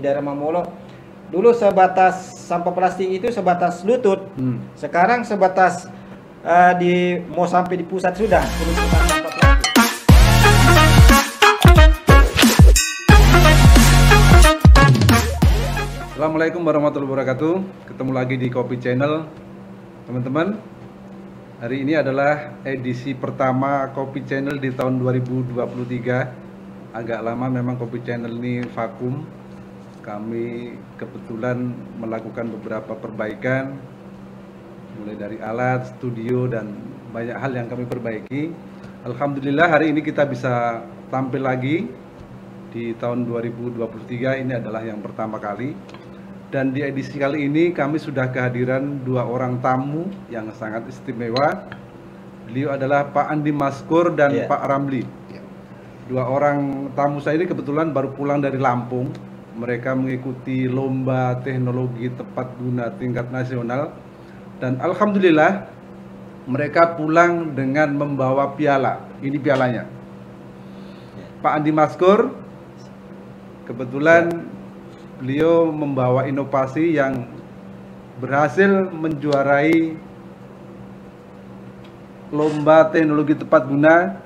daerah Mamolo. Dulu sebatas sampah plastik itu sebatas lutut. Sekarang sebatas mau sampai di pusat sudah penumpukan sampah plastik. Assalamualaikum warahmatullahi wabarakatuh. Ketemu lagi di Kopi Channel, teman-teman. Hari ini adalah edisi pertama Kopi Channel di tahun 2023. Agak lama memang Kopi Channel ini vakum. Kami kebetulan melakukan beberapa perbaikan, mulai dari alat, studio, dan banyak hal yang kami perbaiki. Alhamdulillah hari ini kita bisa tampil lagi di tahun 2023. Ini adalah yang pertama kali. Dan di edisi kali ini kami sudah kehadiran dua orang tamu yang sangat istimewa. Beliau adalah Pak Andi Maskur dan Pak Ramli. Dua orang tamu saya ini kebetulan baru pulang dari Lampung. Mereka mengikuti lomba teknologi tepat guna tingkat nasional. Dan alhamdulillah mereka pulang dengan membawa piala. Ini pialanya. Pak Andi Maskur kebetulan beliau membawa inovasi yang berhasil menjuarai lomba teknologi tepat guna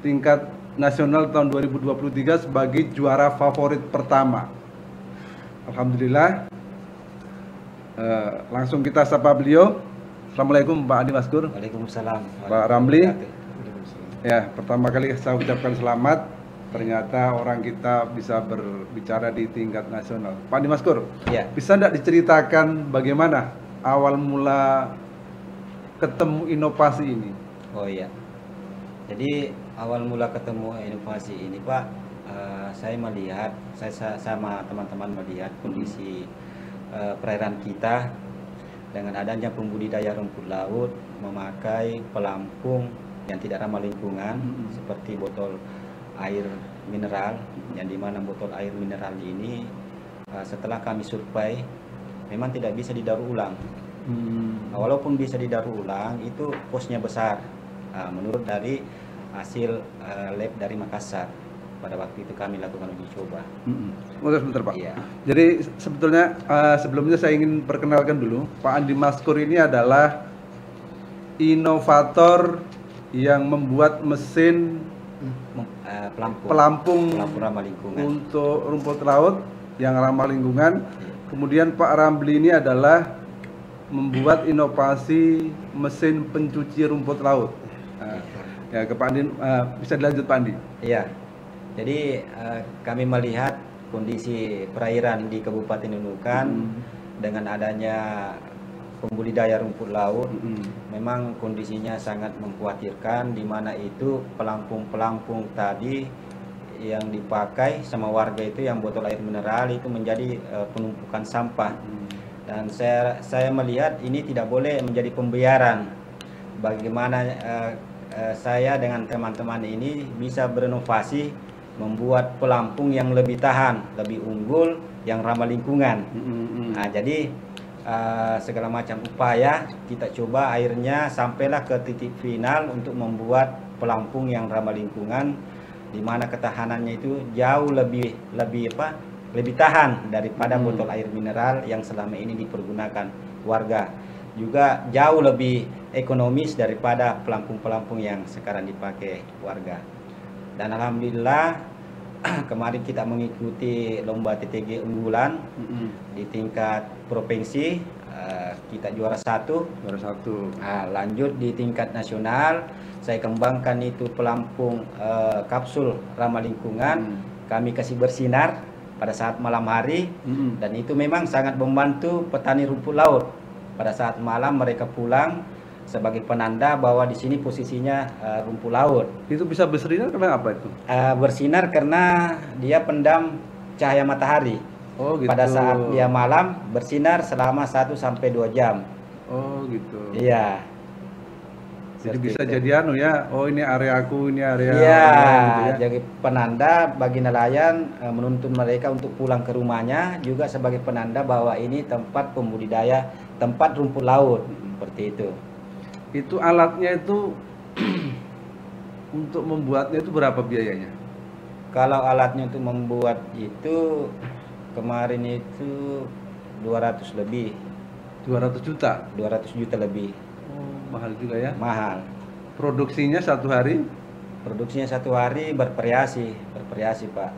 tingkat nasional tahun 2023 sebagai juara favorit pertama. Alhamdulillah. Langsung kita sapa beliau. Assalamualaikum Pak Andi Maskur. Waalaikumsalam. Pak Ramli. Ya, pertama kali saya ucapkan selamat. Ternyata orang kita bisa berbicara di tingkat nasional. Pak Andi Maskur, bisa tidak diceritakan bagaimana awal mula ketemu inovasi ini? Oh iya, jadi awal mula ketemu inovasi ini Pak, saya melihat, saya sama teman-teman melihat kondisi perairan kita dengan adanya pembudidaya rumput laut memakai pelampung yang tidak ramah lingkungan seperti botol air mineral, yang dimana botol air mineral ini setelah kami survei memang tidak bisa didaur ulang. Walaupun bisa didaur ulang itu kosnya besar, menurut dari hasil lab dari Makassar. Pada waktu itu kami lakukan uji coba. Sebentar Pak. Iya. Jadi sebetulnya sebelumnya saya ingin perkenalkan dulu, Pak Andi Maskur ini adalah inovator yang membuat mesin pelampung ramah lingkungan untuk rumput laut yang ramah lingkungan. Kemudian Pak Ramli ini adalah membuat inovasi mesin pencuci rumput laut. Ya, ke Pak Andi, bisa dilanjut Pak Andi. Iya. Jadi kami melihat kondisi perairan di Kabupaten Nunukan dengan adanya pembudidaya rumput laut, memang kondisinya sangat mengkhawatirkan, di mana itu pelampung-pelampung tadi yang dipakai sama warga itu yang botol air mineral itu menjadi penumpukan sampah. Dan saya melihat ini tidak boleh menjadi pembiaran. Bagaimana saya dengan teman-teman ini bisa berinovasi membuat pelampung yang lebih tahan, lebih unggul, yang ramah lingkungan. Nah, jadi segala macam upaya kita coba, akhirnya sampailah ke titik final untuk membuat pelampung yang ramah lingkungan, di mana ketahanannya itu jauh lebih tahan daripada botol air mineral yang selama ini dipergunakan warga. Juga jauh lebih ekonomis daripada pelampung-pelampung yang sekarang dipakai warga. Dan alhamdulillah kemarin kita mengikuti lomba TTG unggulan di tingkat provinsi, kita juara satu. Lanjut di tingkat nasional, saya kembangkan itu pelampung kapsul ramah lingkungan, kami kasih bersinar pada saat malam hari, dan itu memang sangat membantu petani rumput laut. Pada saat malam mereka pulang sebagai penanda bahwa di sini posisinya rumput laut. Itu bisa bersinar karena apa itu? Bersinar karena dia pendam cahaya matahari. Oh gitu. Pada saat dia malam bersinar selama 1 sampai 2 jam. Oh gitu. Iya. Jadi bisa jadi ya, oh ini area aku, ini area. Iya, gitu ya. jadi penanda bagi nelayan, menuntun mereka untuk pulang ke rumahnya, juga sebagai penanda bahwa ini tempat pembudidaya, tempat rumput laut, seperti itu. Itu alatnya itu untuk membuatnya itu berapa biayanya? Kalau alatnya untuk membuat itu kemarin itu 200 lebih. 200 juta? 200 juta lebih. Oh, mahal juga ya? Mahal. Produksinya satu hari? Produksinya satu hari bervariasi Pak.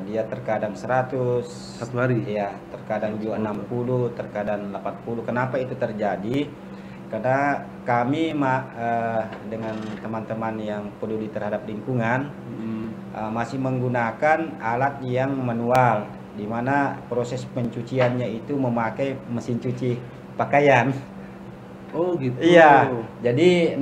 Dia terkadang 100 Satu hari? Iya, terkadang juga 60, terkadang 80. Kenapa itu terjadi? Karena kami dengan teman-teman yang peduli terhadap lingkungan masih menggunakan alat yang manual, di mana proses pencuciannya itu memakai mesin cuci pakaian. Oh gitu. Iya, jadi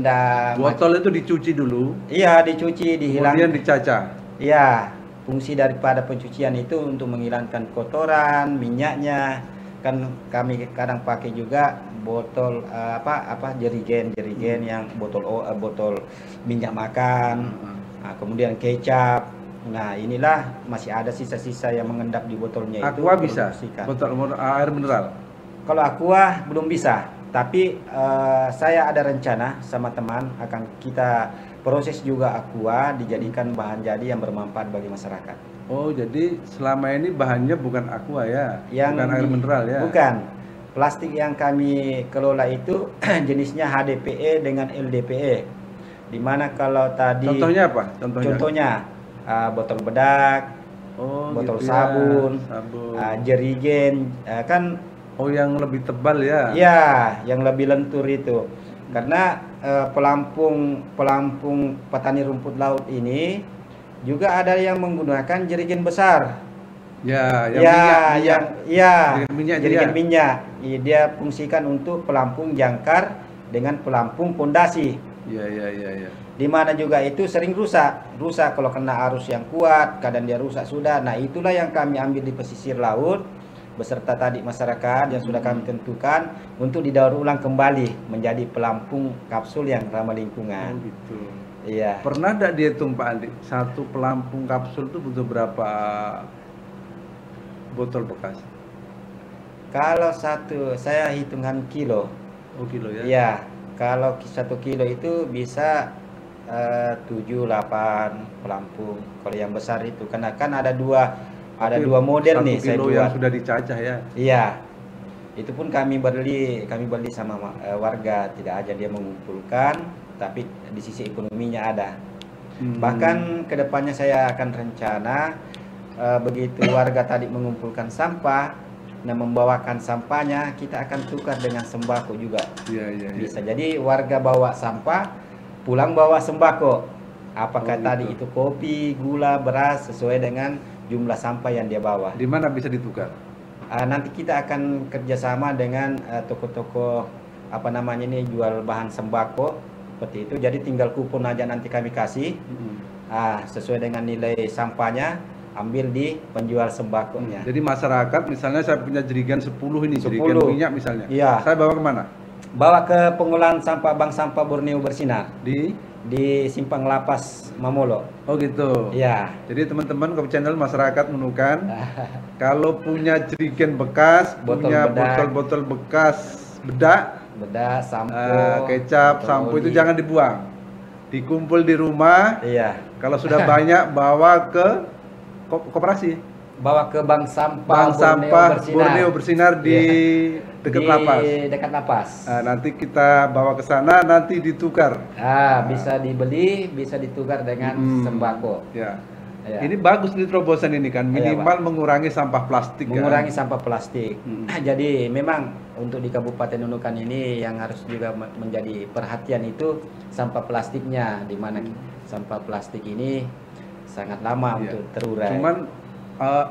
botol itu dicuci dulu. Iya, dicuci, dihilangkan. Kemudian dicacah. Iya, fungsi daripada pencucian itu untuk menghilangkan kotoran, minyaknya. Kan kami kadang pakai juga botol jerigen yang botol minyak makan. Nah, kemudian kecap. Nah, inilah masih ada sisa-sisa yang mengendap di botolnya. Aqua itu bisa? Botol air mineral? Kalau aqua belum bisa, tapi saya ada rencana sama teman akan kita proses juga aqua dijadikan bahan jadi yang bermanfaat bagi masyarakat. Oh, jadi selama ini bahannya bukan aqua ya? Bukan air mineral ya? Bukan. Plastik yang kami kelola itu jenisnya HDPE dengan LDPE. Dimana kalau tadi contohnya apa? Contohnya botol bedak, botol gitu sabun. Jerigen, kan. Oh, yang lebih tebal ya? Iya, yang lebih lentur itu. Karena pelampung petani rumput laut ini juga ada yang menggunakan jerigen besar. Ya, yang minyak. Jerigen minyak. Dia fungsikan untuk pelampung jangkar dengan pelampung pondasi. Iya. Di mana juga itu sering rusak kalau kena arus yang kuat, kadang dia rusak sudah. Nah, itulah yang kami ambil di pesisir laut beserta tadi masyarakat yang sudah kami tentukan untuk didaur ulang kembali menjadi pelampung kapsul yang ramah lingkungan. Oh, gitu. Iya. Pernah tidak dihitung Pak Andi, satu pelampung kapsul itu butuh berapa botol bekas? Kalau saya hitungan kilo. Oh, kilo ya? Iya. Kalau 1 kilo itu bisa 7-8 pelampung. Kalau yang besar itu, karena kan ada dua model nih. 1 kilo yang sudah dicacah ya? Iya. Itu pun kami beli sama warga, tidak aja dia mengumpulkan, tapi di sisi ekonominya ada. Bahkan kedepannya saya akan rencana begitu warga tadi mengumpulkan sampah, membawakan sampahnya, kita akan tukar dengan sembako juga. Iya. Bisa. Jadi warga bawa sampah, pulang bawa sembako. Apakah tadi itu kopi, gula, beras sesuai dengan jumlah sampah yang dia bawa. Di mana bisa ditukar? Nanti kita akan kerjasama dengan toko-toko jual bahan sembako seperti itu. Jadi tinggal kupon aja nanti kami kasih. Sesuai dengan nilai sampahnya, ambil di penjual sembakonya. Jadi masyarakat, misalnya saya punya jerigen 10 ini, jerigen minyak misalnya. Iya. Saya bawa kemana? Bawa ke pengolahan sampah Bank Sampah Borneo Bersinar. Di Simpang Lapas Mamolo. Oh gitu. Iya. Jadi teman-teman Kopi Channel masyarakat Nunukan, kalau punya jerigen bekas, punya botol-botol bekas bedak, sampo, kecap, sampo itu jangan dibuang. Dikumpul di rumah. Iya. Kalau sudah banyak bawa ke koperasi. Bawa ke Bank Sampah Borneo Bersinar di dekat lapas. Dekat lapas. Nanti kita bawa ke sana, nanti ditukar. Bisa dibeli, bisa ditukar dengan sembako. Ya. Ini bagus nih terobosan ini kan, minimal mengurangi sampah plastik. Mengurangi sampah plastik. Jadi memang untuk di Kabupaten Nunukan ini yang harus juga menjadi perhatian itu sampah plastiknya, di mana sampah plastik ini sangat lama untuk terurai. Cuman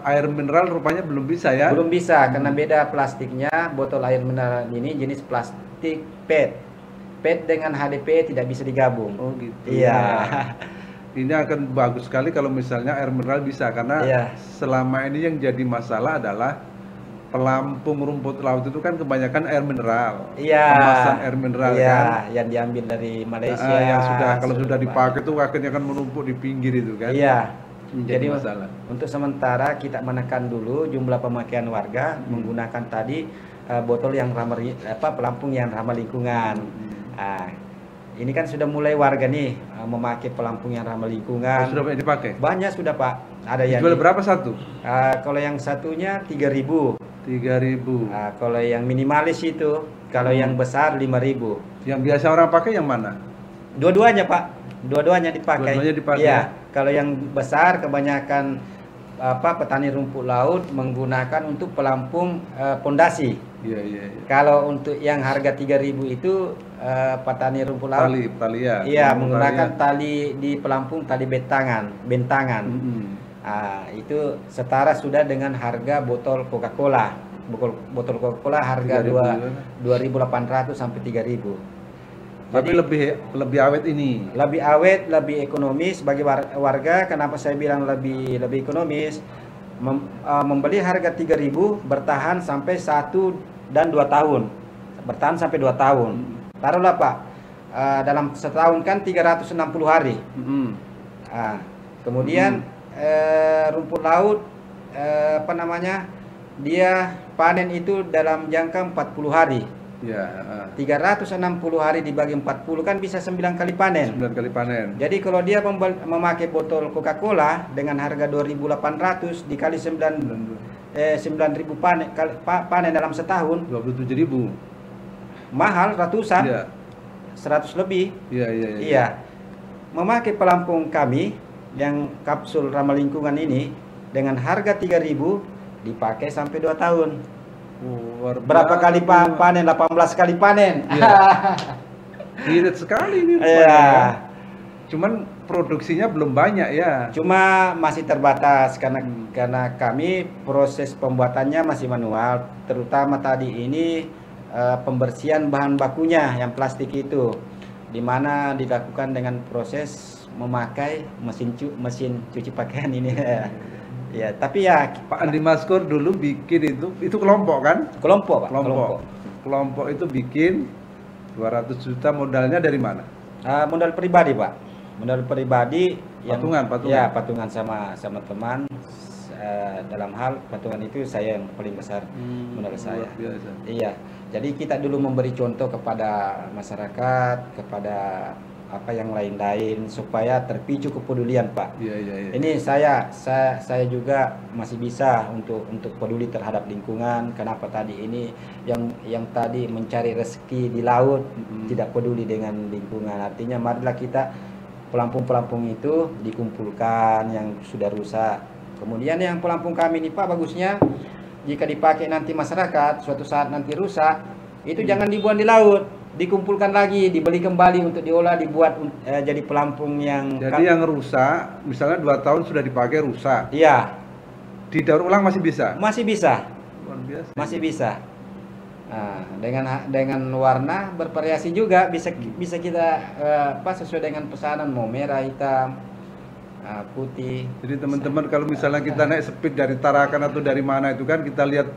air mineral rupanya belum bisa ya? Belum bisa, karena beda plastiknya. Botol air mineral ini jenis plastik PET. PET dengan HDPE tidak bisa digabung. Oh gitu. Iya. Ini akan bagus sekali kalau misalnya air mineral bisa, karena selama ini yang jadi masalah adalah pelampung rumput laut itu kan kebanyakan air mineral. Kemasan air mineral kan. Yang diambil dari Malaysia. Yang kalau sudah dipakai itu akhirnya kan menumpuk di pinggir itu kan. Iya. Jadi masalah. Untuk sementara kita menekan dulu jumlah pemakaian warga menggunakan tadi botol yang ramah pelampung yang ramah lingkungan. ini kan sudah mulai warga nih memakai pelampung yang ramah lingkungan. Sudah banyak dipakai? Banyak sudah Pak. Ada yang jual berapa satu? Kalau yang satunya 3.000. 3.000. Kalau yang minimalis itu, kalau yang besar 5.000. Yang biasa orang pakai yang mana? Dua-duanya Pak, dua-duanya dipakai. Dua-duanya dipakai. Iya. Kalau yang besar kebanyakan petani rumput laut menggunakan untuk pelampung pondasi. Iya. Kalau untuk yang harga 3.000 itu petani rumput laut tali ya. Iya, menggunakan tali di pelampung, tali bentangan. Itu setara sudah dengan harga botol Coca-Cola. Botol Coca-Cola harga 2.800 sampai 3.000. Tapi lebih awet ini. Lebih awet, lebih ekonomis bagi warga. Kenapa saya bilang lebih ekonomis? Membeli harga 3.000 bertahan sampai 1 dan 2 tahun. Bertahan sampai 2 tahun. Taruhlah Pak, dalam setahun kan 360 hari. Kemudian rumput laut dia panen itu dalam jangka 40 hari. Ya. 360 hari dibagi 40 kan bisa 9 kali panen. 9 kali panen. Jadi kalau dia memakai botol Coca-Cola dengan harga 2.800 dikali 9.000 panen dalam setahun, 27.000. Mahal ratusan. Iya. 100 lebih. Iya. Memakai pelampung kami yang kapsul ramah lingkungan ini dengan harga 3.000 dipakai sampai 2 tahun. Berapa kali panen? 18 kali panen. Irit sekali ini. Iya. Cuman produksinya belum banyak ya. Cuma masih terbatas karena kami proses pembuatannya masih manual, terutama tadi ini pembersihan bahan bakunya yang plastik itu, dimana dilakukan dengan proses memakai mesin cuci pakaian ini. Ya, tapi ya Pak Andi Maskur dulu bikin itu kelompok kan? Kelompok Pak. Kelompok itu bikin 200 juta, modalnya dari mana? Modal pribadi Pak. Modal pribadi yang patungan. Ya, patungan sama teman. Dalam hal patungan itu saya yang paling besar modal saya. Biasa. Iya. Jadi kita dulu memberi contoh kepada masyarakat, kepada yang lain-lain supaya terpicu kepedulian Pak. Iya. Ini saya juga masih bisa untuk peduli terhadap lingkungan. Kenapa tadi ini yang tadi mencari rezeki di laut tidak peduli dengan lingkungan. Artinya marilah kita pelampung-pelampung itu dikumpulkan yang sudah rusak. Kemudian yang pelampung kami ini Pak, bagusnya jika dipakai nanti masyarakat suatu saat nanti rusak, itu jangan dibuang di laut, dikumpulkan lagi, dibeli kembali untuk diolah, dibuat jadi pelampung yang yang rusak, misalnya 2 tahun sudah dipakai rusak. Iya. Didaur ulang masih bisa? Masih bisa. Luar biasa. Masih bisa. Dengan warna bervariasi juga bisa kita sesuai dengan pesanan, mau merah, hitam, putih. Jadi teman-teman kalau misalnya kita naik speed dari Tarakan atau dari mana itu kan kita lihat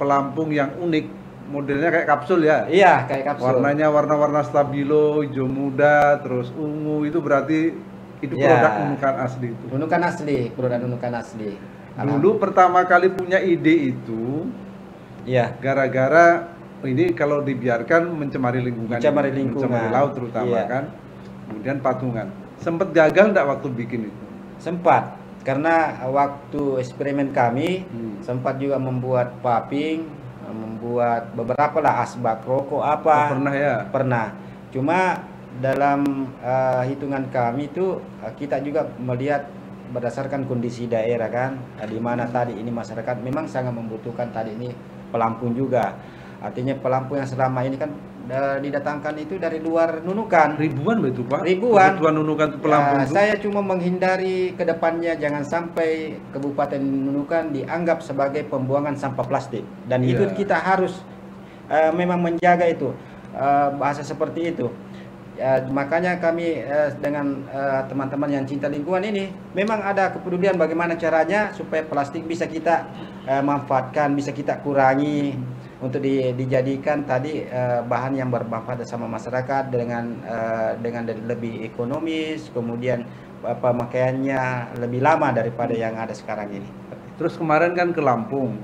pelampung yang unik, modelnya kayak kapsul ya. Iya, kayak kapsul. Warnanya warna-warna stabilo, hijau muda, terus ungu, itu berarti itu produk Nunukan asli itu. Produk Nunukan asli. Dulu pertama kali punya ide itu gara-gara ini kalau dibiarkan mencemari lingkungan. Mencemari laut terutama kan. Kemudian patungan. Sempat gagal enggak waktu bikin itu? Sempat. Karena waktu eksperimen kami sempat juga membuat paping, membuat beberapa lah asbak rokok apa. Pernah ya? Pernah. Cuma dalam hitungan kami itu kita juga melihat berdasarkan kondisi daerah kan, di mana tadi ini masyarakat memang sangat membutuhkan tadi ini pelampung juga. Artinya pelampung yang selama ini kan didatangkan itu dari luar Nunukan. Ribuan betul Pak? Ribuan. Kebutuhan Nunukan itu pelampung itu. Saya cuma menghindari ke depannya jangan sampai Kabupaten Nunukan dianggap sebagai pembuangan sampah plastik. Dan itu kita harus memang menjaga itu, bahasa seperti itu. Makanya kami dengan teman-teman yang cinta lingkungan ini memang ada kepedulian bagaimana caranya supaya plastik bisa kita manfaatkan, bisa kita kurangi untuk dijadikan tadi bahan yang bermanfaat sama masyarakat dengan lebih ekonomis, kemudian pemakaiannya lebih lama daripada yang ada sekarang ini. Terus kemarin kan ke Lampung,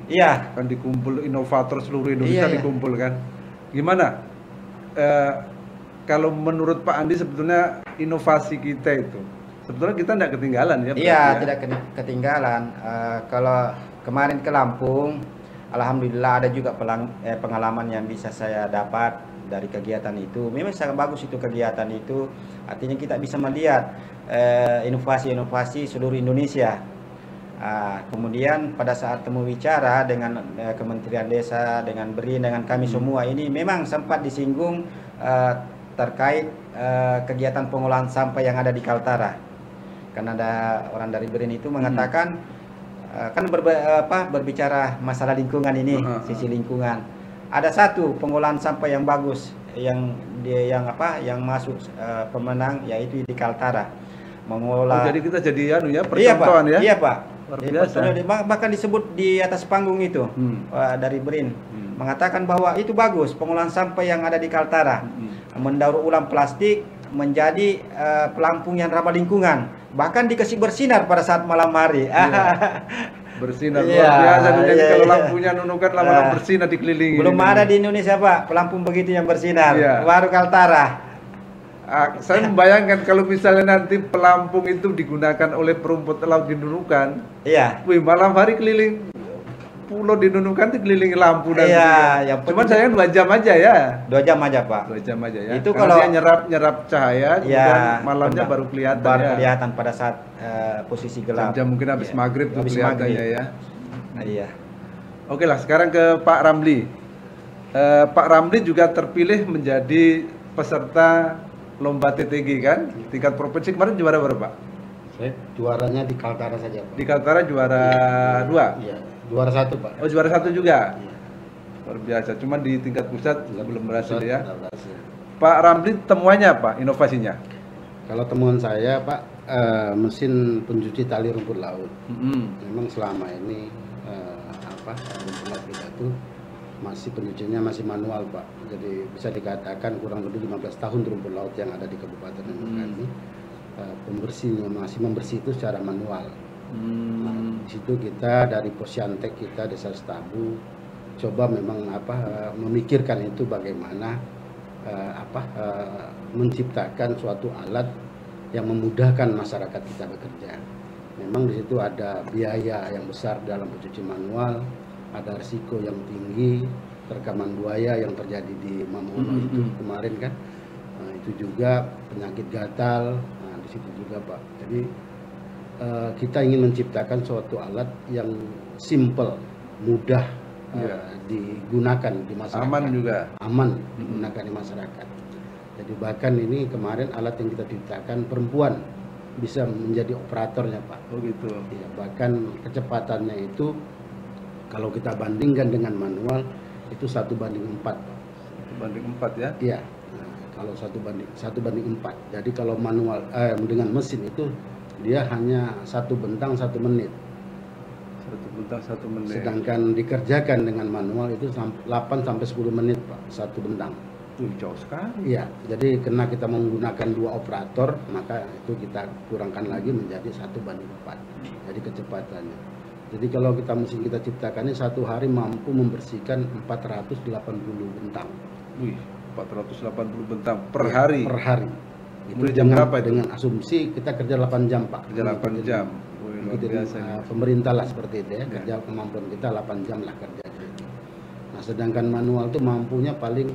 kan dikumpul inovator seluruh Indonesia dikumpulkan. Gimana kalau menurut Pak Andi sebetulnya inovasi kita itu sebetulnya kita tidak ketinggalan ya? Iya, tidak ketinggalan. Kalau kemarin ke Lampung, alhamdulillah ada juga pengalaman yang bisa saya dapat dari kegiatan itu. Memang sangat bagus itu kegiatan itu. Artinya kita bisa melihat inovasi-inovasi seluruh Indonesia. Kemudian pada saat temu bicara dengan Kementerian Desa, dengan BRIN, dengan kami semua ini memang sempat disinggung terkait kegiatan pengolahan sampah yang ada di Kaltara. Karena ada orang dari BRIN itu mengatakan kan berbicara masalah lingkungan ini, sisi lingkungan. Ada satu pengolahan sampah yang bagus yang masuk pemenang, yaitu di Kaltara. Mengolah. Jadi kita jadi percontohan ya? Iya Pak. Biasa. Bahkan disebut di atas panggung itu dari BRIN mengatakan bahwa itu bagus pengolahan sampah yang ada di Kaltara, mendaur ulang plastik menjadi pelampung yang ramah lingkungan, bahkan dikasih bersinar pada saat malam hari. Bersinar luar biasa. Kalau lampunya Nunukan lama-lama bersinar dikelilingi. Belum ada di Indonesia Pak pelampung begitu yang bersinar. Baru Kaltara. Saya membayangkan kalau misalnya nanti pelampung itu digunakan oleh perumput laut di Nunukan. Iya. Wih, malam hari keliling pulau di Nunukan itu keliling lampu dan cuman saya 2 jam aja ya. 2 jam aja Pak. 2 jam aja ya. Itu karena kalau dia nyerap cahaya, kemudian malamnya baru kelihatan. Baru kelihatan pada saat posisi gelap. Jam mungkin habis maghrib tuh kelihatannya ya. Iya. Oke lah, sekarang ke Pak Ramli. Pak Ramli juga terpilih menjadi peserta lomba TTG kan, tingkat provinsi. Kemarin juara berapa Pak? Saya juaranya di Kaltara saja Pak. Di Kaltara juara 2? Iya, juara 1 Pak. Oh, juara 1 juga? Iya. Luar biasa, cuma di tingkat pusat belum berhasil ya? Berhasil. Pak Ramli, temuannya apa inovasinya? Kalau temuan saya Pak, mesin pencuci tali rumput laut. Memang selama ini rumput laut kita itu masih pencucinya masih manual Pak. Jadi bisa dikatakan kurang lebih 15 tahun rumput laut yang ada di Kabupaten Nunukan ini pembersihnya masih membersih itu secara manual. Nah, di situ kita dari Posyantek kita Desa Setabu coba memang memikirkan itu bagaimana menciptakan suatu alat yang memudahkan masyarakat kita bekerja. Memang di situ ada biaya yang besar dalam pencuci manual, ada risiko yang tinggi, rekaman buaya yang terjadi di Mamuolo itu kemarin kan, itu juga penyakit gatal, di situ juga Pak. Jadi kita ingin menciptakan suatu alat yang simple, mudah digunakan di masyarakat, aman digunakan di masyarakat. Jadi bahkan ini kemarin alat yang kita ciptakan perempuan bisa menjadi operatornya Pak. Oh gitu. Ya, bahkan kecepatannya itu kalau kita bandingkan dengan manual itu 1:4 Pak. 1:4 ya? Iya. Nah, kalau 1:4. Jadi kalau manual dengan mesin itu dia hanya 1 bentang 1 menit. 1 bentang 1 menit. Sedangkan dikerjakan dengan manual itu 8 sampai 10 menit Pak, 1 bentang. Jauh sekali. Iya, jadi karena kita menggunakan 2 operator, maka itu kita kurangkan lagi menjadi 1:4. Jadi kecepatannya. Jadi kalau mesin kita ciptakannya 1 hari mampu membersihkan 480 bentang. Wih, 480 bentang per hari. Per hari. Itu jam berapa itu? Dengan asumsi kita kerja 8 jam Pak. Kerja 8 jam. Wih, luar biasa. Pemerintah lah seperti itu ya. Kerja kemampuan kita 8 jam lah kerja. Nah, sedangkan manual itu mampunya paling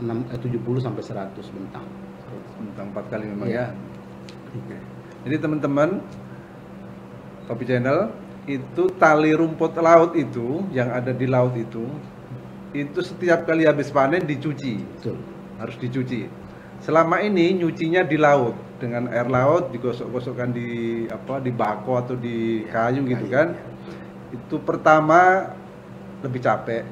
70 sampai 100 bentang. 100 bentang 4 kali memang ya. Oke. Jadi teman-teman Kopi Channel, itu tali rumput laut itu yang ada di laut itu setiap kali habis panen dicuci. Betul. Harus dicuci. Selama ini nyucinya di laut dengan air laut, digosok-gosokkan di bako atau di kayu gitu kan. Itu pertama lebih capek.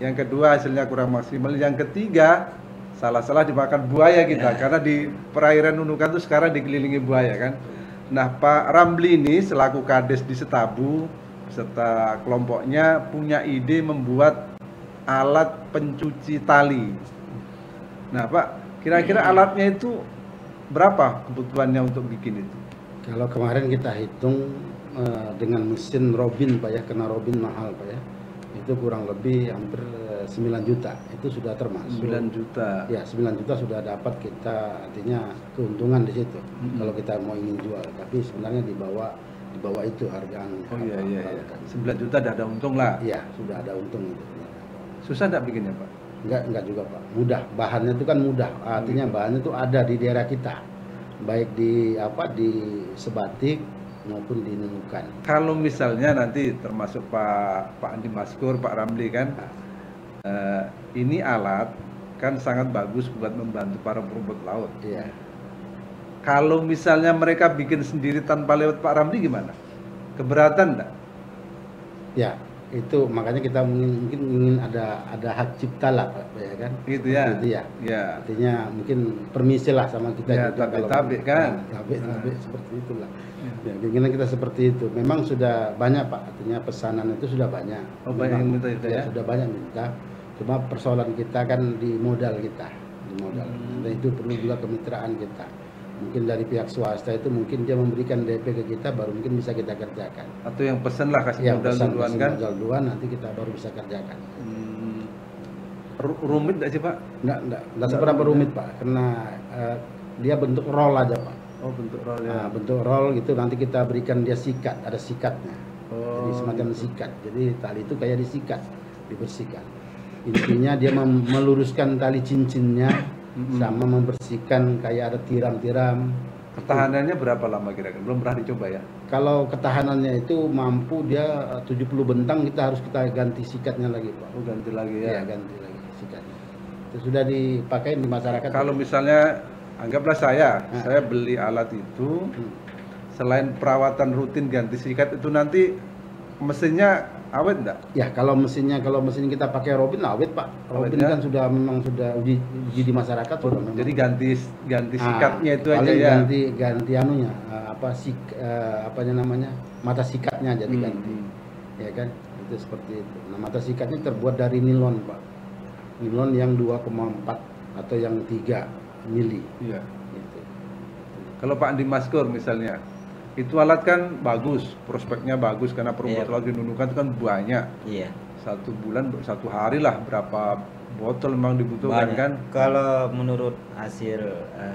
Yang kedua hasilnya kurang maksimal. Yang ketiga salah-salah dimakan buaya kita karena di perairan Nunukan itu sekarang dikelilingi buaya kan. Nah, Pak Ramli ini selaku Kades di Setabu beserta kelompoknya punya ide membuat alat pencuci tali. Nah, Pak, kira-kira alatnya itu berapa kebutuhannya untuk bikin itu? Kalau kemarin kita hitung dengan mesin Robin Pak ya, karena Robin mahal Pak ya. itu kurang lebih hampir 9 juta. Itu sudah termasuk 9 juta. ya, 9 juta sudah dapat kita, artinya keuntungan di situ kalau kita mau ingin jual, tapi sebenarnya di bawah itu harga. Oh iya. 9 juta ada untung lah. Iya, sudah ada untung itu. Susah enggak bikinnya, Pak? Enggak juga, Pak. Mudah. Bahannya itu kan mudah. Artinya bahannya itu ada di daerah kita. Baik di Sebatik maupun di Nunukan. Kalau misalnya nanti termasuk Pak Andi Maskur, Pak Ramli kan, ini alat kan sangat bagus buat membantu para perumput laut. Iya. Kalau misalnya mereka bikin sendiri tanpa lewat Pak Ramli gimana? Keberatan enggak? Ya, itu makanya kita mungkin ingin ada hak cipta lah, Pak, ya kan? Gitu ya. Gitu ya. Ya. Artinya mungkin permisi lah sama kita Ya, juga tabik-tabik kan. Tabik seperti itulah. Ya, keinginan kita seperti itu. Memang sudah banyak, Pak. Artinya pesanan itu sudah banyak. Oh, banyak yang minta itu ya? Sudah banyak minta. Cuma persoalan kita kan di modal kita, di modal. Dan itu perlu juga kemitraan kita. Mungkin dari pihak swasta itu mungkin dia memberikan DP ke kita, baru mungkin bisa kita kerjakan. Atau yang pesen lah kasih modal duluan kan? Modal duluan, nanti kita baru bisa kerjakan. Rumit enggak sih, Pak? Enggak seberapa rumit, Pak, karena dia bentuk roll aja, Pak. Oh, bentuk roll ya. Nah, bentuk roll gitu, nanti kita berikan dia sikat, ada sikatnya. Oh. Jadi semacam sikat. Jadi tali itu kayak disikat, dibersihkan. Intinya dia meluruskan tali cincinnya sama membersihkan kayak ada tiram-tiram. Ketahanannya berapa lama kira-kira? Belum pernah dicoba ya? Kalau ketahanannya itu mampu dia 70 bentang, kita harus ganti sikatnya lagi, Pak. Oh, ganti lagi ya? Iya, ganti lagi sikatnya. Itu sudah dipakai di masyarakat. Kalau misalnya anggaplah saya beli alat itu, selain perawatan rutin ganti sikat itu nanti mesinnya awet enggak? Ya, kalau mesin kita pakai Robin awet, Pak. Awet Robin ya? kan sudah uji di masyarakat sudah memang. Jadi ganti sikatnya itu aja paling ya. ganti anunya apanya namanya? Mata sikatnya jadi ganti. Ya kan? Itu seperti itu. Nah, mata sikatnya terbuat dari nilon, Pak. Nilon yang 2,4 atau yang 3 mili. Iya. Gitu. Kalau Pak Andi Maskur misalnya, itu alat kan bagus, prospeknya bagus karena perumput laut di Nunukan itu kan banyak. Iya. 1 bulan, 1 hari lah berapa botol memang dibutuhkan Banyak. kan? Kalau menurut hasil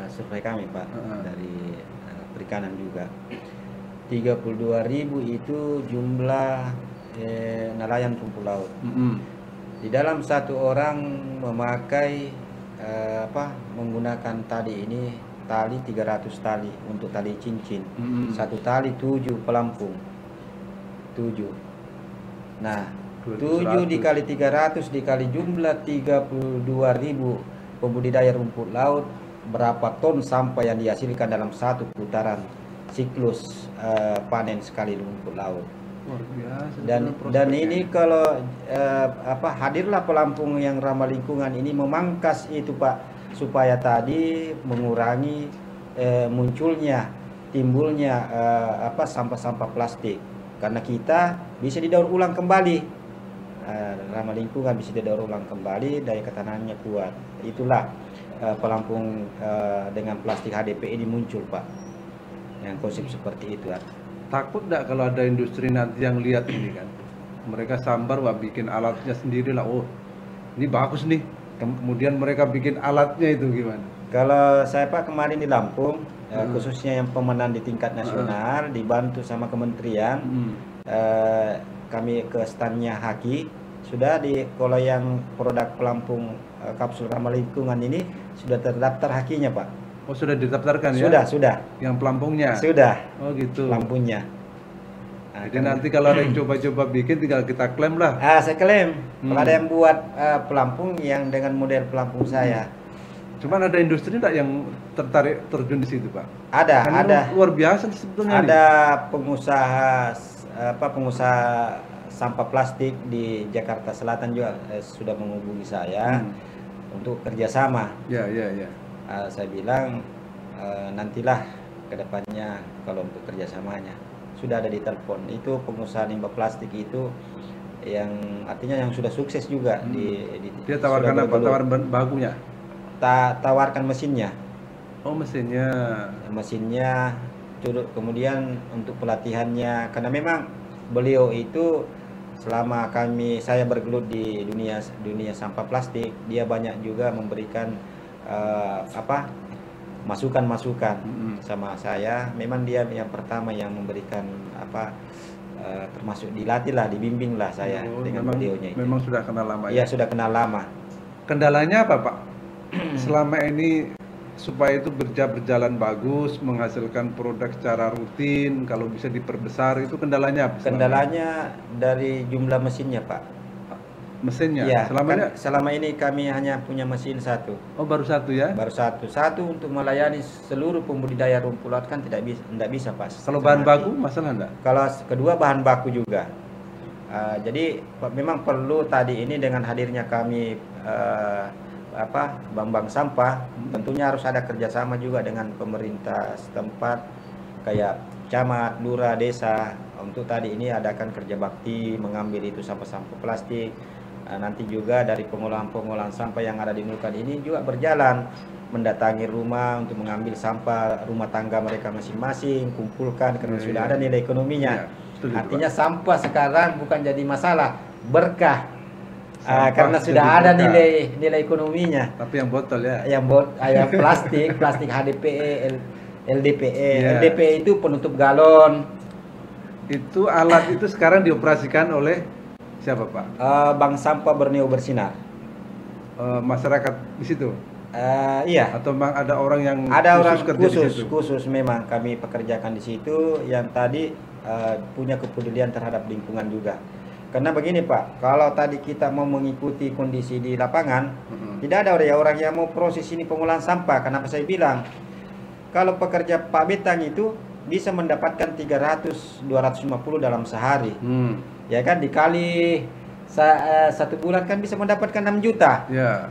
survei kami, Pak, dari perikanan juga, 32.000 itu jumlah nelayan rumput laut. Di dalam satu orang memakai menggunakan tali 300 tali untuk tali cincin. Satu tali 7 pelampung. 7. Nah, 7 dikali 300 dikali jumlah 32.000 pembudidaya rumput laut, berapa ton sampah yang dihasilkan dalam satu putaran siklus panen sekali rumput laut. Luar biasa. Dan ini kalau hadirlah pelampung yang ramah lingkungan ini memangkas itu, Pak, supaya tadi mengurangi timbulnya sampah-sampah plastik, karena kita bisa didaur ulang kembali, ramah lingkungan bisa didaur ulang kembali, daya ketahanannya kuat. Itulah pelampung dengan plastik HDPE ini muncul, Pak, yang konsep seperti itu. Takut enggak kalau ada industri nanti yang lihat ini kan, mereka sambar bikin alatnya sendiri lah, oh ini bagus nih, kemudian mereka bikin alatnya itu gimana? Kalau saya, Pak, kemarin di Lampung, khususnya yang pemenang di tingkat nasional, dibantu sama kementerian, kami ke standnya Haki, sudah kalau yang produk pelampung kapsul ramah lingkungan ini sudah terdaftar Hakinya, Pak. Oh, sudah didaftarkan ya? Sudah. Yang pelampungnya? Sudah. Oh gitu. Lampunya. Jadi nanti kalau ada yang coba-coba bikin tinggal kita klaim lah. Saya klaim. Kalau ada yang buat pelampung yang dengan model pelampung saya. Cuman ada industri enggak yang tertarik terjun di situ, Pak? Ada. Luar biasa sebetulnya. Ada pengusaha sampah plastik di Jakarta Selatan juga sudah menghubungi saya untuk kerjasama. Ya. Saya bilang nantilah kedepannya kalau untuk kerjasamanya sudah ada di telepon. Itu pengusaha limbah plastik itu yang artinya yang sudah sukses juga dia tawarkan apa? Tawaran bakunya? Tawarkan mesinnya. Oh, mesinnya kemudian untuk pelatihannya, karena memang beliau itu selama saya bergelut di dunia sampah plastik, dia banyak juga memberikan masukan-masukan sama saya. Memang dia yang pertama yang memberikan termasuk dilatih lah, dibimbing lah saya dengan beliaunya itu. Memang sudah kenal lama ya? Sudah kenal lama. Kendalanya apa Pak? Selama ini supaya itu berjalan bagus, menghasilkan produk secara rutin, kalau bisa diperbesar, itu kendalanya apa? Kendalanya dari jumlah mesinnya Pak. Mesinnya? Ya, selama ini kami hanya punya mesin satu. Oh, baru satu ya? Baru satu untuk melayani seluruh pembudidaya rumput laut kan tidak bisa Pak. Kalau bahan baku masalah enggak? Kalau kedua bahan baku juga. Jadi memang perlu tadi ini dengan hadirnya kami Bank Sampah, tentunya harus ada kerjasama juga dengan pemerintah setempat kayak camat, lurah, desa. Untuk tadi ini adakan kerja bakti mengambil itu sampah-sampah plastik. Nanti juga dari pengolahan sampah yang ada di Nunukan ini juga berjalan mendatangi rumah untuk mengambil sampah rumah tangga mereka masing-masing, kumpulkan karena sudah ada nilai ekonominya. Artinya sampah sekarang bukan jadi masalah, berkah. Karena sudah ada nilai ekonominya. Tapi yang botol ya? Yang plastik HDPE, LDPE. LDPE itu penutup galon. Itu alat itu sekarang dioperasikan oleh siapa Pak? Bank Sampah Borneo Bersinar. Masyarakat di situ? Iya. Atau memang ada orang yang khusus memang kami pekerjakan di situ yang tadi punya kepedulian terhadap lingkungan juga. Karena begini Pak, kalau tadi kita mau mengikuti kondisi di lapangan, tidak ada orang yang mau proses ini pengolahan sampah. Kenapa saya bilang kalau pekerja Pak Betang itu bisa mendapatkan 300-250 dalam sehari. Ya kan, dikali satu bulan kan bisa mendapatkan 6 juta. Ya.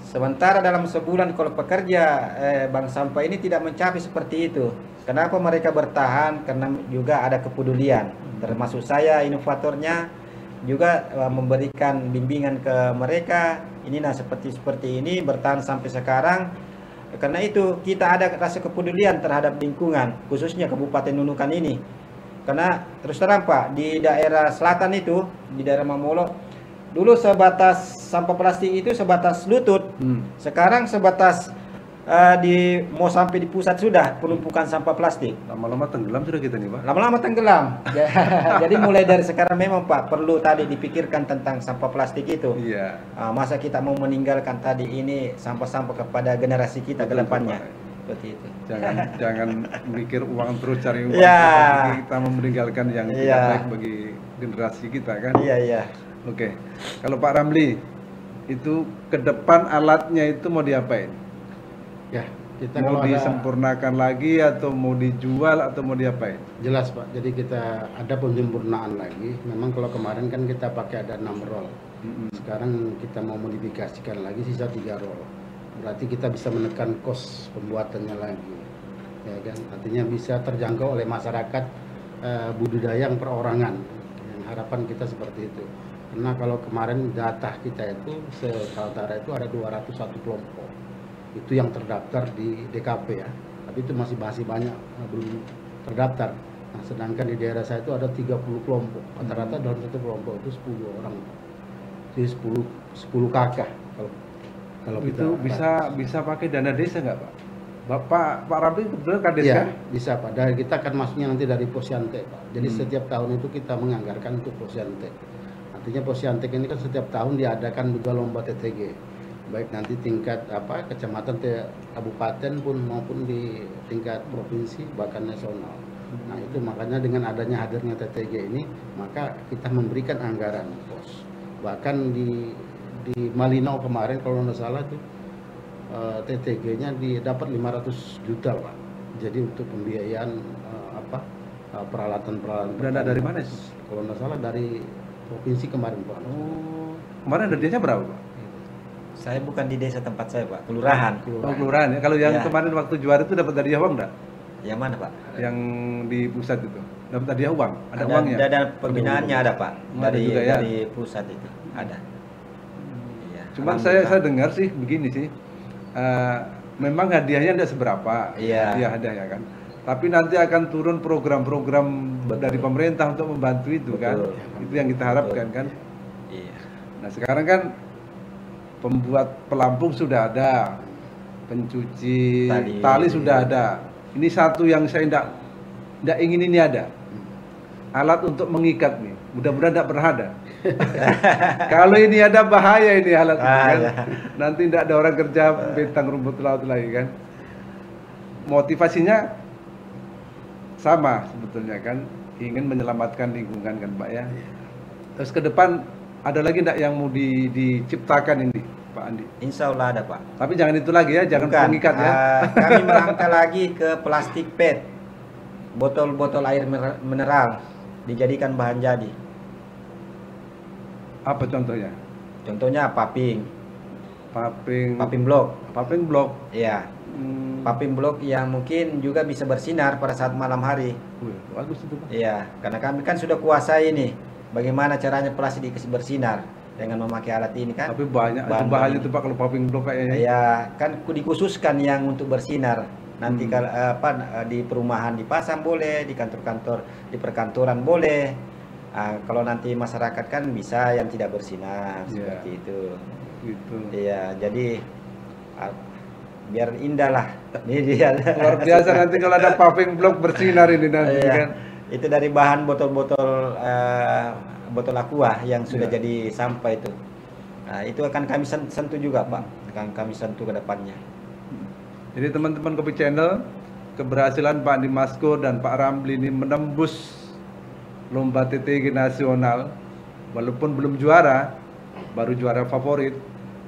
Sementara dalam sebulan kalau pekerja bank sampah ini tidak mencapai seperti itu. Kenapa mereka bertahan? Karena juga ada kepedulian. Termasuk saya inovatornya juga memberikan bimbingan ke mereka. Ini seperti ini bertahan sampai sekarang. Karena itu kita ada rasa kepedulian terhadap lingkungan, khususnya Kabupaten Nunukan ini. Karena terus terang Pak, di daerah selatan itu, di daerah Mamolo, dulu sebatas sampah plastik itu sebatas lutut. Sekarang sebatas mau sampai di pusat sudah penumpukan sampah plastik. Lama-lama tenggelam sudah kita nih Pak. Lama-lama tenggelam. Jadi mulai dari sekarang memang Pak perlu tadi dipikirkan tentang sampah plastik itu. Iya. Masa kita mau meninggalkan tadi ini sampah-sampah kepada generasi kita ke depannya. Seperti itu. Jangan mikir uang terus cari uang. Tapi kita mau meninggalkan yang tidak baik bagi generasi kita kan. Iya. Oke. Kalau Pak Ramli itu ke depan alatnya itu mau diapain? Ya, kita mau disempurnakan lagi atau mau dijual atau mau diapain? Jelas Pak, jadi kita ada penyempurnaan lagi. Memang kalau kemarin kan kita pakai ada 6 roll. Sekarang kita mau modifikasikan lagi sisa 3 roll. Berarti kita bisa menekan kos pembuatannya lagi. Ya kan? Artinya bisa terjangkau oleh masyarakat budidaya yang perorangan. Yang harapan kita seperti itu. Karena kalau kemarin data kita itu se-Kaltara itu ada 201 kelompok. Itu yang terdaftar di DKP ya, tapi itu masih banyak belum terdaftar. Nah, sedangkan di daerah saya itu ada 30 kelompok, rata-rata dalam satu kelompok itu 10 orang, jadi 10 kakak. Kalau itu bisa pakai dana desa nggak Pak? Pak Ramli kebetulan kades ya, kan? Bisa Pak. Dari kita kan masuknya nanti dari Posyantek Pak. Jadi setiap tahun itu kita menganggarkan untuk Posyantek. Artinya Posyantek ini kan setiap tahun diadakan juga lomba TTG. Baik nanti tingkat kecamatan, kabupaten pun maupun di tingkat provinsi bahkan nasional. Nah itu makanya dengan adanya hadirnya TTG ini maka kita memberikan anggaran pos. Bahkan di Malinau kemarin kalau tidak salah tuh TTG-nya dapat 500 juta Pak. Jadi untuk pembiayaan peralatan. Dana dari mana sih? Kalau tidak salah dari provinsi kemarin Pak. Oh, kemarin dana berapa Pak? Saya bukan di desa tempat saya Pak, kelurahan. Oh, kelurahan ya. Kalau yang kemarin waktu juara itu dapat hadiah uang enggak? Yang mana Pak? Yang di pusat itu. Dapat hadiah uang? Ada uangnya? Ada pembinaannya ada Pak. Dari pusat itu ada. Cuma saya dengar sih begini sih. Memang hadiahnya tidak seberapa. Hadiahnya kan. Tapi nanti akan turun program-program dari pemerintah untuk membantu itu kan. Itu yang kita harapkan kan. Iya. Nah sekarang kan pembuat pelampung sudah ada, pencuci tali sudah ada. Ini satu yang saya tidak ingin ini ada, alat untuk mengikat nih. Mudah-mudahan tidak pernah ada. Kalau ini ada bahaya ini alat ini kan. Ya. Nanti tidak ada orang kerja bentang rumput laut lagi kan. Motivasinya sama sebetulnya kan, ingin menyelamatkan lingkungan kan Pak ya. Terus ke depan ada lagi enggak yang mau diciptakan ini Pak Andi? Insya Allah ada Pak. Tapi jangan itu lagi ya, jangan Bukan, pengikat ya. Kami melangkah lagi ke plastik PET, botol-botol air mineral dijadikan bahan jadi. Apa contohnya? Contohnya paping blok. Paping blok. Iya. Paping blok yang mungkin juga bisa bersinar pada saat malam hari. Bagus itu Pak. Iya, karena kami kan sudah kuasai ini bagaimana caranya plastik bersinar dengan memakai alat ini kan. Tapi banyak itu bahaya itu Pak kalau paping blok kayaknya. Iya, kan dikhususkan yang untuk bersinar. Nanti kalau di perumahan dipasang boleh, di kantor-kantor, di perkantoran boleh. Kalau nanti masyarakat kan bisa yang tidak bersinar seperti itu. Gitu. Iya, jadi biar indah lah. Ini dia. Luar biasa nanti kalau ada paping blok bersinar ini nanti kan. Itu dari bahan botol-botol botol aqua yang sudah jadi sampah itu. Nah, itu akan kami sentuh juga Pak. Akan kami sentuh ke depannya. Jadi teman-teman Kopi Channel, keberhasilan Pak Andi Maskur dan Pak Ramli ini menembus lomba TTG nasional, walaupun belum juara, baru juara favorit.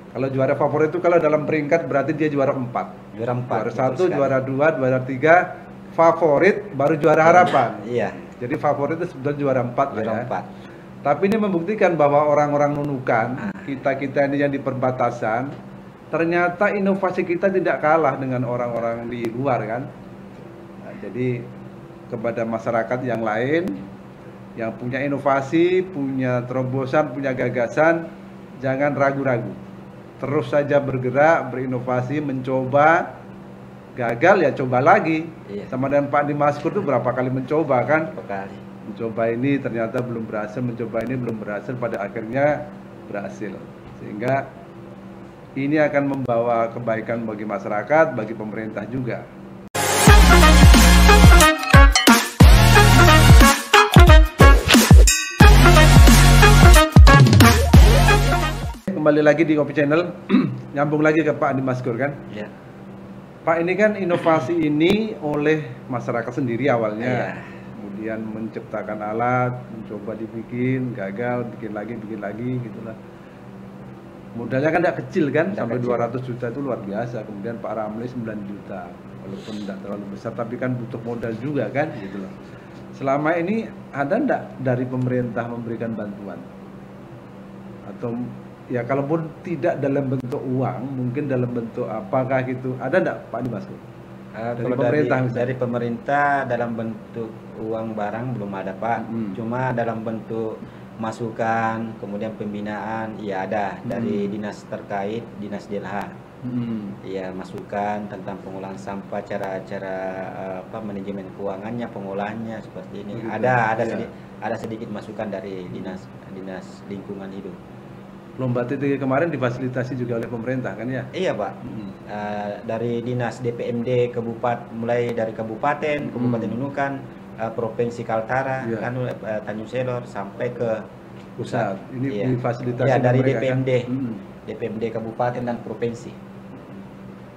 Kalau juara favorit itu kalau dalam peringkat berarti dia juara 4. Juara 1, juara 2, juara 3, favorit baru juara harapan. Iya. Jadi favorit itu sebetulnya juara 4 juara 4. Tapi ini membuktikan bahwa orang-orang Nunukan, kita-kita ini yang di perbatasan, ternyata inovasi kita tidak kalah dengan orang-orang di luar kan. Nah, jadi kepada masyarakat yang lain yang punya inovasi, punya terobosan, punya gagasan, jangan ragu-ragu. Terus saja bergerak, berinovasi, mencoba. Gagal ya coba lagi. Iya. Sama dengan Pak Andi Maskur itu berapa kali mencoba kan? Berapa kali. Mencoba ini ternyata belum berhasil, mencoba ini belum berhasil, pada akhirnya berhasil. Sehingga ini akan membawa kebaikan bagi masyarakat, bagi pemerintah juga. Kembali lagi di Kopi Channel, nyambung lagi ke Pak Andi Maskur kan? Ya. Pak, ini kan inovasi ini oleh masyarakat sendiri awalnya, kemudian menciptakan alat, mencoba dibikin, gagal, bikin lagi, gitulah. Modalnya kan tidak kecil kan, sampai 200 juta itu luar biasa. Kemudian Pak Ramli 9 juta, walaupun tidak terlalu besar, tapi kan butuh modal juga kan, gitu loh. Selama ini ada enggak dari pemerintah memberikan bantuan? Atau ya kalaupun tidak dalam bentuk uang, mungkin dalam bentuk apakah gitu, ada enggak Pak Andi Maskur? Kalau dari pemerintah dalam bentuk uang barang belum ada Pak, cuma dalam bentuk masukan, kemudian pembinaan, ya ada dari dinas terkait, dinas DLH. Ya masukan tentang pengolahan sampah, cara-cara manajemen keuangannya, pengolahannya seperti ini. Ada sedikit masukan dari dinas lingkungan hidup. Lomba TTG kemarin difasilitasi juga oleh pemerintah kan ya? Iya Pak. Dari dinas DPMD mulai dari kabupaten Nunukan, provinsi Kaltara, Tanjung Selor sampai ke pusat. Ini difasilitasi dari mereka, DPMD, kan? DPMD kabupaten dan provinsi.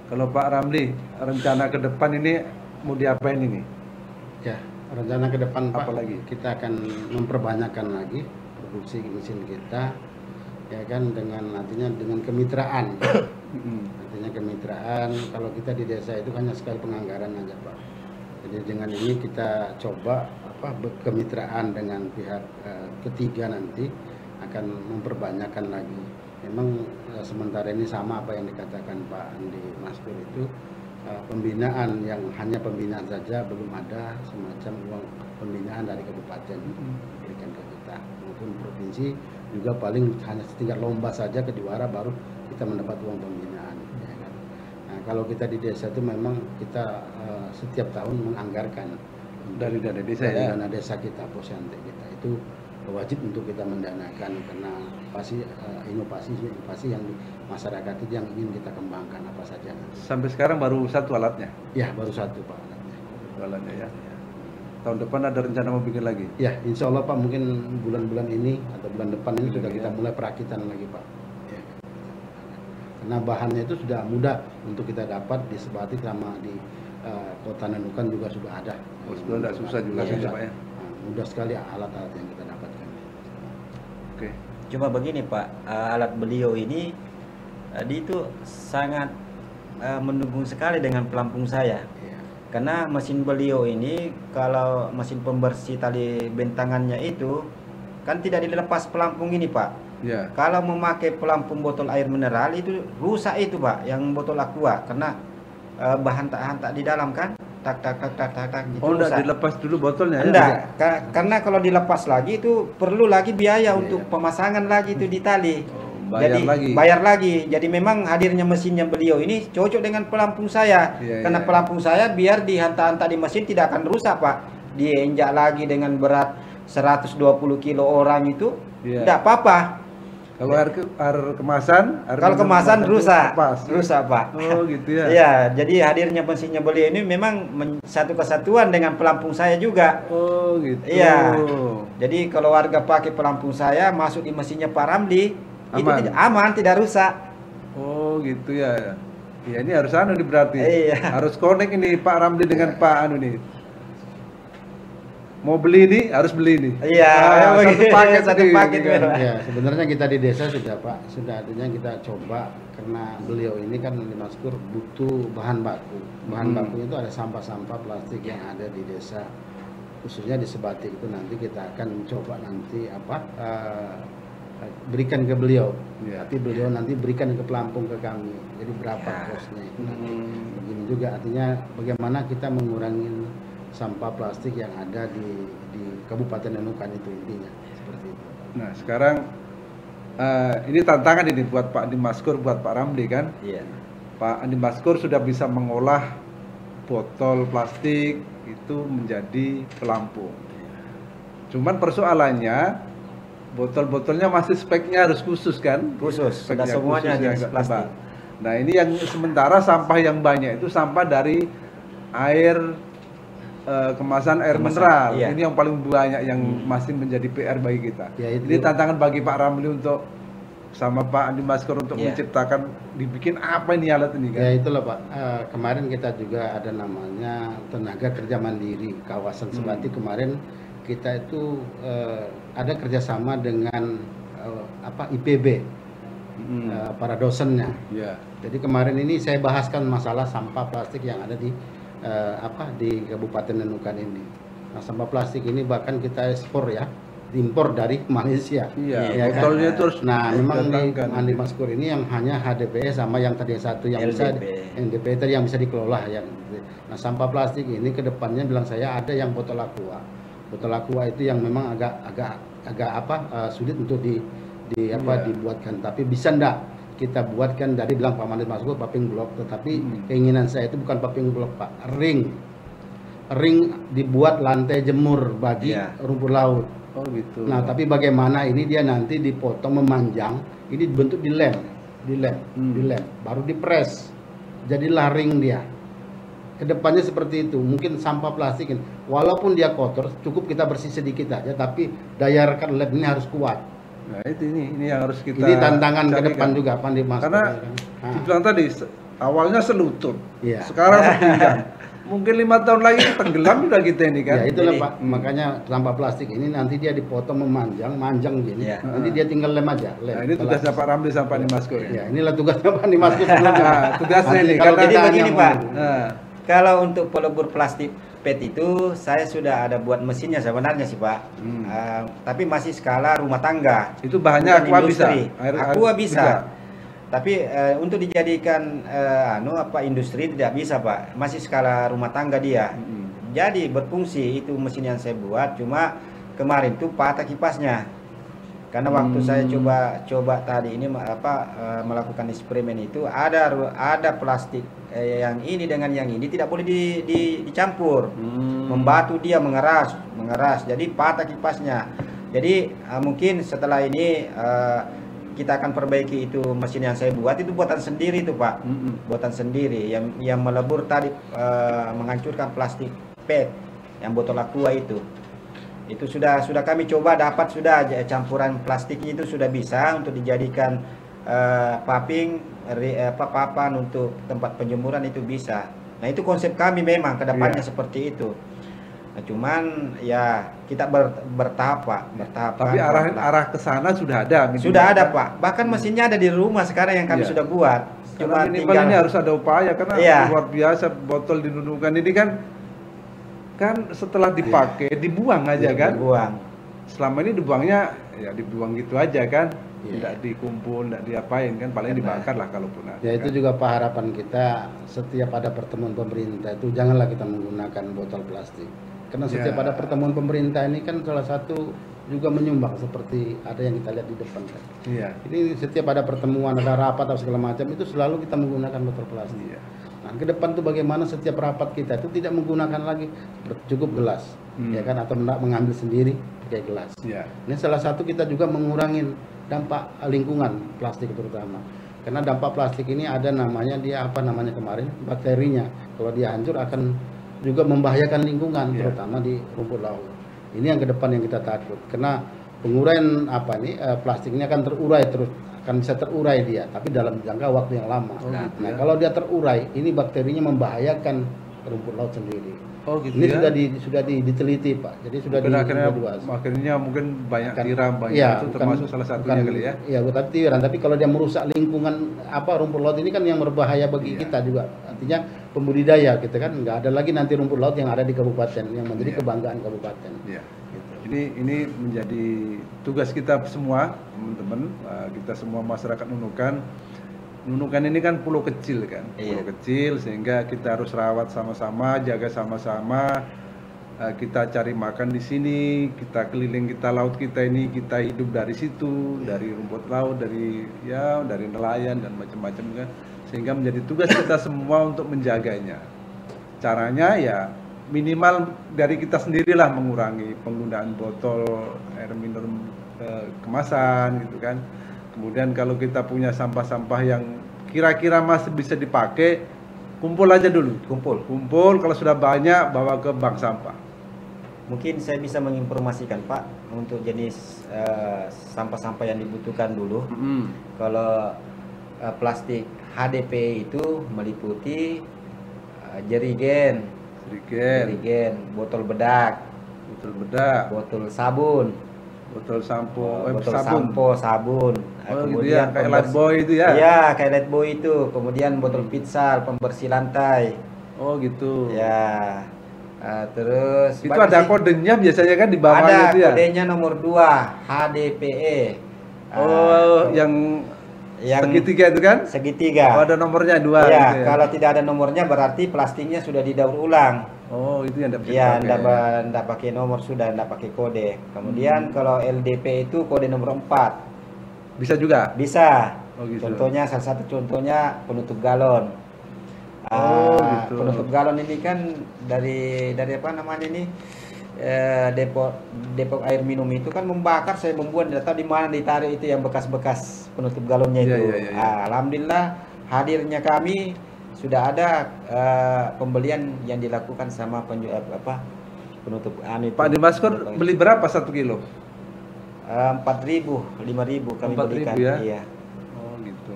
Kalau Pak Ramli, rencana ke depan ini mau diapain ini? Ya, rencana ke depan Pak, apalagi? Kita akan memperbanyakkan lagi produksi mesin kita, ya kan, dengan kemitraan. Artinya kemitraan, kalau kita di desa itu hanya sekali penganggaran aja Pak. Jadi dengan ini kita coba kemitraan dengan pihak ketiga nanti akan memperbanyakkan lagi. Memang sementara ini sama apa yang dikatakan Pak Andi Maskur itu, pembinaan yang hanya pembinaan saja, belum ada semacam uang pembinaan dari kabupaten berikan ke kita maupun provinsi juga, paling hanya setingkat lomba saja ke juara baru kita mendapat uang pembinaan, ya kan? Nah, kalau kita di desa itu memang kita setiap tahun menganggarkan Dari dana desa dari ya. dana desa kita, posyandu kita itu wajib untuk kita mendanakan karena pasti inovasi yang di masyarakat itu yang ingin kita kembangkan apa saja. Sampai sekarang baru satu alatnya. Ya baru satu Pak alatnya. Satu alatnya ya. Tahun depan ada rencana mau bikin lagi. Ya insya Allah Pak mungkin bulan-bulan ini atau bulan depan ini sudah Ya. kita mulai perakitan lagi Pak. Ya. Karena bahannya itu sudah mudah untuk kita dapat di Sebati sama di Kota Nunukan juga sudah ada. Oh, sudah tidak susah juga Nggak sih, susah. Pak ya. Nah, mudah sekali alat-alat yang kita dapatkan. Oke. Cuma begini Pak, alat beliau ini dia itu sangat mendukung sekali dengan pelampung saya. Ya. Karena mesin beliau ini kalau mesin pembersih tali bentangannya itu kan tidak dilepas pelampung ini Pak. Ya. Kalau memakai pelampung botol air mineral itu rusak itu Pak, yang botol aqua karena bahan tak di dalam kan, tak itu Oh, enggak rusak. dilepas dulu botolnya ya? Enggak, karena kalau dilepas lagi itu perlu lagi biaya untuk pemasangan lagi itu di tali. Oh, bayar lagi. Jadi memang hadirnya mesinnya beliau ini cocok dengan pelampung saya. Iya, Karena iya. pelampung saya biar dihantar-hantar di mesin tidak akan rusak, Pak. Diinjak lagi dengan berat 120 kilo orang itu Iya. tidak apa-apa. Kalau air kemasan, Kalau kemasan itu rusak, lepas. rusak Pak. Oh gitu ya. Iya, jadi hadirnya mesinnya beliau ini memang satu kesatuan dengan pelampung saya juga. Oh gitu. Iya. Jadi kalau warga pakai pelampung saya masuk di mesinnya Pak Ramli itu Aman. aman, tidak rusak. Oh gitu ya. Ya ini harus anu nih berarti. Iya. Harus connect ini Pak Ramli dengan Pak anu nih. Mau beli nih, harus beli nih. Iya, satu paket satu nih, paket, gitu kan. Pak. Ya, sebenarnya kita di desa sudah Pak, sudah artinya kita coba karena beliau ini kan di Maskur butuh bahan baku. Bahan bakunya itu ada sampah-sampah plastik yang ada di desa, khususnya di Sebati itu nanti kita akan coba nanti berikan ke beliau. Ya. Tapi beliau nanti berikan ke pelampung ke kami. Jadi berapa kosnya itu nanti. Begini juga artinya bagaimana kita mengurangi sampah plastik yang ada di Kabupaten Nunukan itu intinya seperti itu. Nah sekarang ini tantangan ini buat Pak Andi Maskur, buat Pak Ramli kan. Iya. Pak Andi Maskur sudah bisa mengolah botol plastik itu menjadi pelampung. Cuman persoalannya botol-botolnya masih speknya harus khusus kan? Khusus, sudah Speknya semuanya khusus jenis ya, plastik. Nah ini yang sementara sampah yang banyak itu sampah dari air kemasan air mineral. iya. Ini yang paling banyak yang masih menjadi PR bagi kita. Ya, itu. Ini tantangan bagi Pak Ramli untuk sama Pak Andi Maskur untuk Iya. menciptakan dibikin apa ini alat ini kan? Ya itulah Pak. Kemarin kita juga ada namanya tenaga kerja mandiri kawasan Sebati. Kemarin kita itu ada kerjasama dengan IPB, para dosennya. Ya. Jadi kemarin ini saya bahaskan masalah sampah plastik yang ada di Kabupaten Nunukan ini. Nah sampah plastik ini bahkan kita ekspor ya, impor dari Malaysia. Iya, Ya kan? botolnya itu harus Nah, memang di didatangkan. Andi Maskur ini yang hanya HDP sama yang tadi satu yang bisa LDP. NDP tadi yang bisa dikelola ya. Nah, sampah plastik ini ke depannya bilang saya ada yang botol aqua. Botol aqua itu yang memang agak sulit untuk dibuatkan, tapi bisa ndak kita buatkan dari bilang Pak Andi Maskur paping blok, tetapi keinginan saya itu bukan paping blok Pak, ring dibuat lantai jemur bagi Iya. rumput laut. Oh gitu. Nah, tapi bagaimana ini dia nanti dipotong memanjang, ini dibentuk di lem, baru dipres, jadilah ring dia. Kedepannya seperti itu, mungkin sampah plastik ini, walaupun dia kotor, cukup kita bersih sedikit aja, tapi daya rekan lem ini harus kuat. Nah itu ini yang harus kita. Ini tantangan ke carikan. depan juga, Pak Andi Mas. Karena Nah, dibilang tadi awalnya selutut, Iya. sekarang sepinggang. Mungkin 5 tahun lagi tenggelam udah kita ini kan. ya itulah Jadi- Pak, makanya sampah plastik ini nanti dia dipotong manjang gini, Iya. nanti dia tinggal lem aja. Lem. Nah ini tugasnya Pak Ramli sama Pak Andi Maskur ya. Ya, inilah tugasnya Pak Andi Maskur sebelumnya. Nah, tugasnya Nanti ini, kalau karena- kita Jadi begini, hanya Pak. menunggu. Nah, Kalau untuk pelebur plastik PET itu saya sudah ada buat mesinnya sebenarnya sih Pak. Tapi masih skala rumah tangga. itu bahannya Bukan aqua bisa. industri. Aqua bisa. Tapi untuk dijadikan industri tidak bisa Pak. Masih skala rumah tangga dia. Jadi berfungsi itu mesin yang saya buat, cuma kemarin tuh patah kipasnya. Karena waktu saya coba tadi ini melakukan eksperimen itu ada plastik yang ini dengan yang ini tidak boleh dicampur. Membatu dia mengeras. Jadi patah kipasnya. Jadi mungkin setelah ini kita akan perbaiki itu mesin yang saya buat itu buatan sendiri itu Pak, buatan sendiri yang melebur tadi menghancurkan plastik PET yang botol aqua itu sudah kami coba dapat sudah campuran plastiknya itu sudah bisa untuk dijadikan paping papan untuk tempat penjemuran itu bisa. Nah itu konsep kami memang kedepannya seperti itu. Nah, cuman ya kita bertahap Pak, bertahap. Tapi arah ke sana sudah ada. Sudah ada Pak. Bahkan mesinnya ada di rumah sekarang yang kami sudah buat. Cuma tinggal ini harus ada upaya karena luar biasa botol dinunukan ini kan setelah dipakai dibuang aja kan. Dibuang. Selama ini dibuangnya ya dibuang gitu aja kan. Tidak dikumpul, tidak diapain kan, paling dibakar lah kalaupun ada. Ya itu juga Pak harapan kita setiap ada pertemuan pemerintah itu janganlah kita menggunakan botol plastik. Karena setiap ada pertemuan pemerintah ini kan salah satu juga menyumbang seperti ada yang kita lihat di depan kan. Ini setiap ada pertemuan, ada rapat atau segala macam itu selalu kita menggunakan botol plastik. Nah, ke depan tuh bagaimana setiap rapat kita itu tidak menggunakan lagi cukup gelas, ya kan, atau mengambil sendiri pakai gelas. Ini salah satu kita juga mengurangi dampak lingkungan plastik terutama. Karena dampak plastik ini ada namanya kemarin bakterinya. Kalau dia hancur akan juga membahayakan lingkungan terutama di rumput laut. Ini yang ke depan yang kita takut. Karena penguraian plastiknya akan terurai terus, akan bisa terurai dia, tapi dalam jangka waktu yang lama. Kalau dia terurai, ini bakterinya membahayakan rumput laut sendiri. Ini sudah diteliti Pak. Jadi sudah akhirnya mungkin banyak tiram itu termasuk salah satunya kali ya. Iya, bukan tiram, tapi kalau dia merusak lingkungan rumput laut ini kan yang berbahaya bagi kita juga. Artinya pembudidaya kita kan nggak ada lagi nanti rumput laut yang ada di kabupaten yang menjadi kebanggaan kabupaten. Gitu. Ini menjadi tugas kita semua teman-teman, kita semua masyarakat Nunukan. Nunukan ini kan pulau kecil kan, pulau kecil sehingga kita harus rawat sama-sama, jaga sama-sama. Kita cari makan di sini, kita keliling laut kita ini, kita hidup dari situ, dari rumput laut, dari nelayan dan macam-macam kan, sehingga menjadi tugas kita semua untuk menjaganya. Caranya ya minimal dari kita sendirilah mengurangi penggunaan botol air minum kemasan gitu kan. Kemudian kalau kita punya sampah-sampah yang kira-kira masih bisa dipakai, kumpul aja dulu. Kumpul, kalau sudah banyak bawa ke bank sampah. Mungkin saya bisa menginformasikan Pak untuk jenis sampah-sampah yang dibutuhkan dulu. Kalau plastik HDP itu meliputi jerigen, botol bedak, botol sabun, botol sampo, sabun. Kemudian kayak Lifebuoy itu ya? Iya, kayak Lifebuoy itu. Kemudian botol pitsal, pembersih lantai. Oh gitu. Ya. Terus itu ada kodenya biasanya kan di bawahnya itu ya? Ada kodenya nomor 2, HDPE. Yang segitiga itu kan? Segitiga. Ada nomornya 2 ya, gitu ya? Kalau tidak ada nomornya berarti plastiknya sudah didaur ulang. Itu yang tidak bisa dipakai. Enggak pakai nomor, sudah enggak pakai kode. Kemudian kalau LDP itu kode nomor 4. Bisa juga? Bisa. Gitu. Contohnya, salah satu contohnya penutup galon. Gitu. Penutup galon ini kan dari apa namanya ini? Depok air minum itu kan membakar, saya membuat tidak tahu di mana ditaruh itu yang bekas-bekas penutup galonnya itu. Alhamdulillah hadirnya kami sudah ada pembelian yang dilakukan sama penutup Pak Dimaskor beli berapa 1 kilo? 4.000, 5.000 kami belikan. Ya? Iya. Gitu.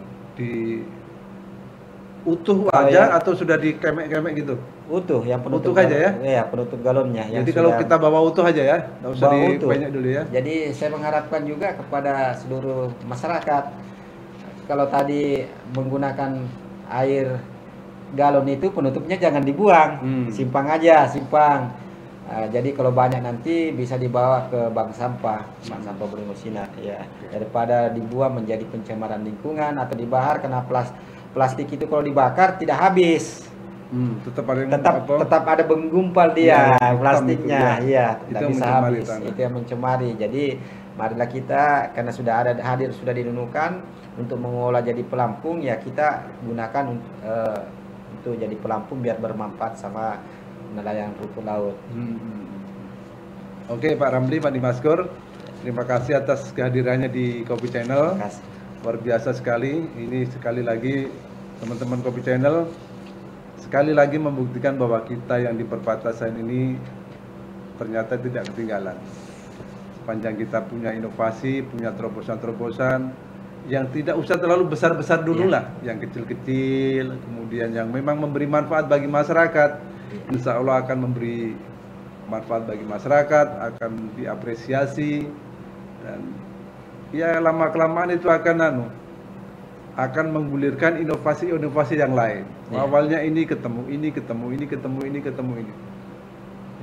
Utuh aja atau sudah dikemek-kemek gitu? Utuh, yang penutup aja ya? Iya, penutup galonnya. Jadi kalau kita bawa utuh aja ya, nggak usah dipenyek dulu ya. Jadi saya mengharapkan juga kepada seluruh masyarakat, kalau tadi menggunakan air galon itu penutupnya jangan dibuang, simpang aja, simpang. Jadi kalau banyak nanti bisa dibawa ke bank sampah bermusinat ya, daripada dibuang menjadi pencemaran lingkungan atau dibakar, karena plastik itu kalau dibakar tidak habis. Tetap ada menggumpal dia plastiknya, tidak bisa habis. Itu yang mencemari. Jadi marilah kita, karena sudah ada hadir, sudah dinunukan untuk mengolah jadi pelampung, ya kita gunakan untuk jadi pelampung biar bermanfaat sama nelayan rumput laut. Oke, Pak Ramli, Pak Dimaskur, terima kasih atas kehadirannya di Kopi Channel. Terima kasih. Luar biasa sekali. Ini sekali lagi teman-teman Kopi Channel sekali lagi membuktikan bahwa kita yang di perbatasan ini ternyata tidak ketinggalan. Sepanjang kita punya inovasi, punya terobosan-terobosan yang tidak usah terlalu besar-besar dulu lah, yang kecil-kecil, kemudian yang memang memberi manfaat bagi masyarakat, insya Allah akan memberi manfaat bagi masyarakat, akan diapresiasi, dan ya lama-kelamaan itu akan menggulirkan inovasi-inovasi yang lain. Awalnya ini ketemu, ini ketemu, ini ketemu, ini ketemu, ini.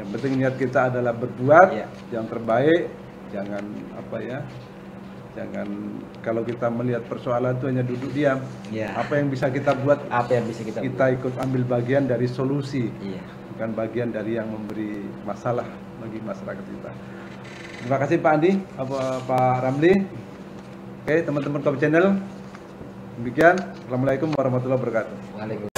Yang penting niat kita adalah berbuat yang terbaik, jangan jangan kalau kita melihat persoalan itu hanya duduk diam. Apa yang bisa kita buat? Apa yang bisa kita ikut ambil bagian dari solusi, bukan bagian dari yang memberi masalah bagi masyarakat kita. Terima kasih Pak Andi, Pak Ramli. Oke, teman-teman Kopi Channel, demikian. Assalamualaikum warahmatullahi wabarakatuh. Waalaikumsalam.